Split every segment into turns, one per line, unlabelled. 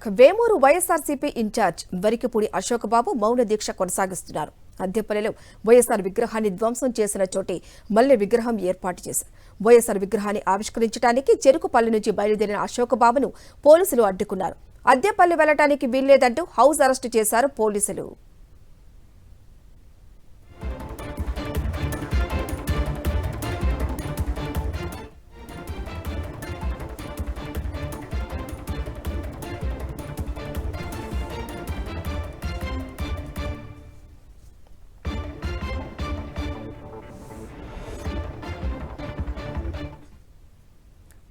Vemuru YSRCP incharge వరికిపూడి Ashok బాబు మౌన దీక్ష కొనసాగిస్తున్నారు. అద్దెపల్లిలో వైఎస్ఆర్ విగ్రహాన్ని ధ్వంసం చేసిన చోటే మళ్లీ విగ్రహం ఏర్పాటు చేశారు. వైఎస్ఆర్ విగ్రహాన్ని ఆవిష్కరించడానికి చెరుకుపల్లి నుంచి బయలుదేరిన అశోక్ బాబును పోలీసులు అడ్డుకున్నారు. అద్దెపల్లి వెళ్లడానికి వీల్లేదంటూ హౌస్ అరెస్టు చేశారు పోలీసులు.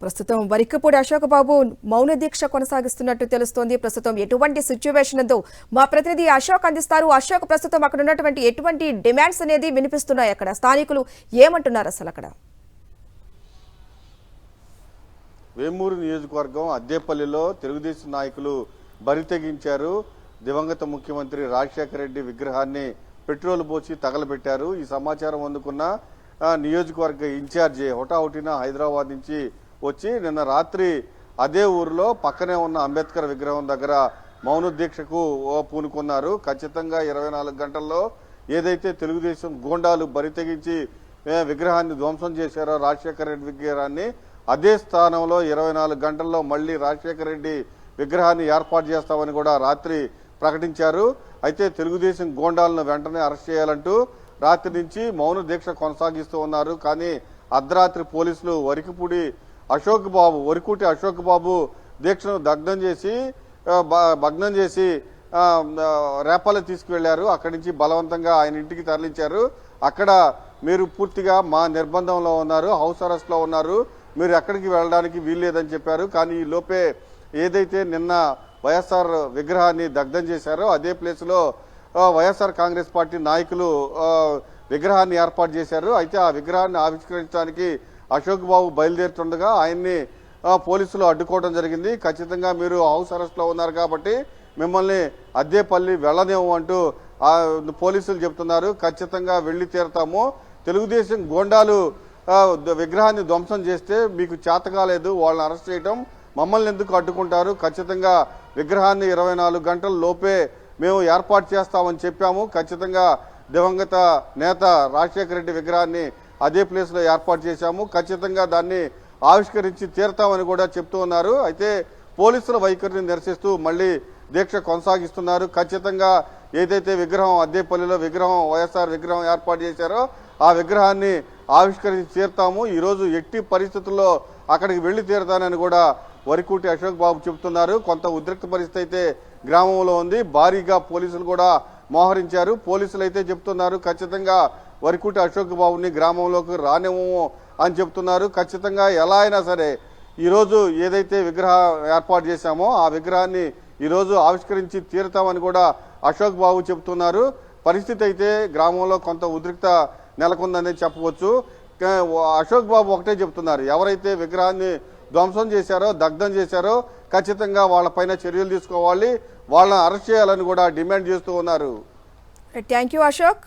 ప్రస్తుతం వరికపూడి అశోక్ బాబు మౌన దీక్ష కొనసాగిస్తున్నట్టు తెలుస్తోంది. ప్రస్తుతం ఎటువంటి సిచ్యువేషన్ ఉందో మా ప్రతినిధి అశోక్ అందిస్తారు. అశోక్, ప్రస్తుతం అక్కడ ఉన్నటువంటి ఎటువంటి డిమాండ్స్ అనేది వినిపిస్తున్నాయి? అక్కడ స్థానికులు ఏమంటున్నారు అసలు? అక్కడ
వేమూరు నియోజకవర్గం అద్దేపల్లిలో తెలుగుదేశం నాయకులు బరి తెగించారు. దివంగత ముఖ్యమంత్రి రాజశేఖర రెడ్డి విగ్రహాన్ని పెట్రోల్ పోసి తగలబెట్టారు. ఈ సమాచారం అందుకున్న నియోజకవర్గ ఇన్ఛార్జి హుటాహుటిన హైదరాబాద్ నుంచి వచ్చి నిన్న రాత్రి అదే ఊరిలో పక్కనే ఉన్న అంబేద్కర్ విగ్రహం దగ్గర మౌన దీక్షకు పూనుకున్నారు. ఖచ్చితంగా 24 గంటల్లో ఏదైతే తెలుగుదేశం గూండాలు బరి తెగించి విగ్రహాన్ని ధ్వంసం చేశారో రాజశేఖర రెడ్డి విగ్రహాన్ని, అదే స్థానంలో 24 గంటల్లో మళ్ళీ రాజశేఖర రెడ్డి విగ్రహాన్ని ఏర్పాటు చేస్తామని కూడా రాత్రి ప్రకటించారు. అయితే తెలుగుదేశం గూండాలను వెంటనే అరెస్ట్ చేయాలంటూ రాత్రి నుంచి మౌన దీక్ష కొనసాగిస్తూ ఉన్నారు. కానీ అర్ధరాత్రి పోలీసులు వరికిపూడి అశోక్ బాబు దీక్షను భగ్నం చేసి రేపాల తీసుకువెళ్లారు. అక్కడి నుంచి బలవంతంగా ఆయన ఇంటికి తరలించారు. అక్కడ మీరు పూర్తిగా మా నిర్బంధంలో ఉన్నారు, హౌస్ అరెస్ట్ లో ఉన్నారు, మీరు ఎక్కడికి వెళ్ళడానికి వీల్లేదని చెప్పారు. కానీ ఈ లోపే ఏదైతే నిన్న వైఎస్ఆర్ విగ్రహాన్ని దగ్ధం చేశారో అదే ప్లేస్ లో వైఎస్ఆర్ కాంగ్రెస్ పార్టీ నాయకులు విగ్రహాన్ని ఏర్పాటు చేశారు. అయితే ఆ విగ్రహాన్ని ఆవిష్కరించడానికి అశోక్ బాబు బయలుదేరుతుండగా ఆయన్ని పోలీసులు అడ్డుకోవడం జరిగింది. ఖచ్చితంగా మీరు హౌస్ అరెస్ట్ లో ఉన్నారు కాబట్టి మిమ్మల్ని అద్దేపల్లి వెళ్ళనేమో అంటూ పోలీసులు చెప్తున్నారు. ఖచ్చితంగా వెళ్లి తీరతాము, తెలుగుదేశం గోండాలు విగ్రహాన్ని ధ్వంసం చేస్తే మీకు చేత కాలేదు, వాళ్ళని అరెస్ట్ చేయటం, మమ్మల్ని ఎందుకు అడ్డుకుంటారు? ఖచ్చితంగా విగ్రహాన్ని 24 గంటల లోపే మేము ఏర్పాటు చేస్తామని చెప్పాము. ఖచ్చితంగా దివంగత నేత రాజశేఖర రెడ్డి విగ్రహాన్ని అదే ప్లేస్ లో ఏర్పాటు చేశాము, ఖచ్చితంగా దాన్ని ఆవిష్కరించి తీరతామని కూడా చెప్తూ ఉన్నారు. అయితే పోలీసుల వైఖరిని నిరసిస్తూ మళ్ళీ దీక్ష కొనసాగిస్తున్నారు. ఖచ్చితంగా ఏదైతే విగ్రహం అద్దేపల్లిలో వైఎస్ఆర్ విగ్రహం ఏర్పాటు చేశారో ఆ విగ్రహాన్ని ఆవిష్కరించి తీరుతాము, ఈరోజు ఎట్టి పరిస్థితుల్లో అక్కడికి వెళ్లి తీరుతానని కూడా వరికూటి అశోక్ బాబు చెబుతున్నారు. కొంత ఉద్రిక్త పరిస్థితి అయితే గ్రామంలో ఉంది. భారీగా పోలీసులు కూడా మోహరించారు. పోలీసులు అయితే చెప్తున్నారు ఖచ్చితంగా వరికూటి అశోక్ బాబుని గ్రామంలోకి రానివ్వము అని చెప్తున్నారు. ఖచ్చితంగా ఎలా అయినా సరే ఈరోజు ఏదైతే విగ్రహం ఏర్పాటు చేశామో ఆ విగ్రహాన్ని ఈరోజు ఆవిష్కరించి తీరుతామని కూడా అశోక్ బాబు చెప్తున్నారు. పరిస్థితి అయితే గ్రామంలో కొంత ఉద్రిక్త నెలకొందని చెప్పవచ్చు. అశోక్ బాబు ఒకటే చెప్తున్నారు, ఎవరైతే విగ్రహాన్ని ధ్వంసం చేశారో దగ్ధం చేశారో ఖచ్చితంగా వాళ్ళపైన చర్యలు తీసుకోవాలి, వాళ్ళని అరెస్ట్ చేయాలని కూడా డిమాండ్ చేస్తూ ఉన్నారు.
Thank you Ashok.